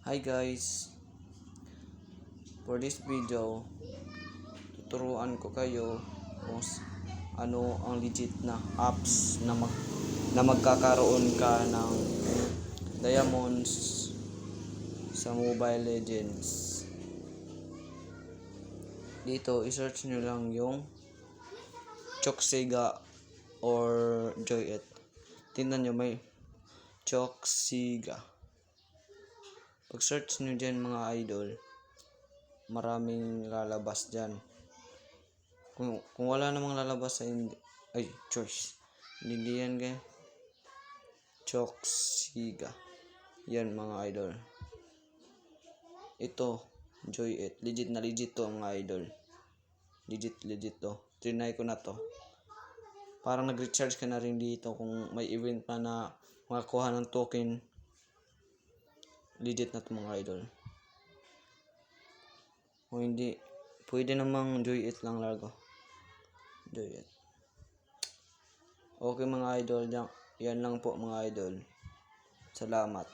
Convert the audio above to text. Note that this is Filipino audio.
Hi guys, for this video tuturuan ko kayo kung ano ang legit na apps na magkakaroon ka ng diamonds sa Mobile Legends. Dito i-search nyo lang yung Choksiga or Joyet. Tingnan nyo, may Choksiga. Pag search nyo dyan mga idol, maraming lalabas dyan. Kung wala namang lalabas sa choice. Hindi yan kaya. Choksiga. Yan mga idol. Ito, Joyet. Legit na legit to mga idol. Legit to. Trinay ko na to. Parang nag-recharge ka na rin dito kung may event na makakuha ng token. Legit na to mga idol. Kung hindi, pwede namang Joyet lang largo. Joyet. Okay mga idol, yan lang po mga idol. Salamat.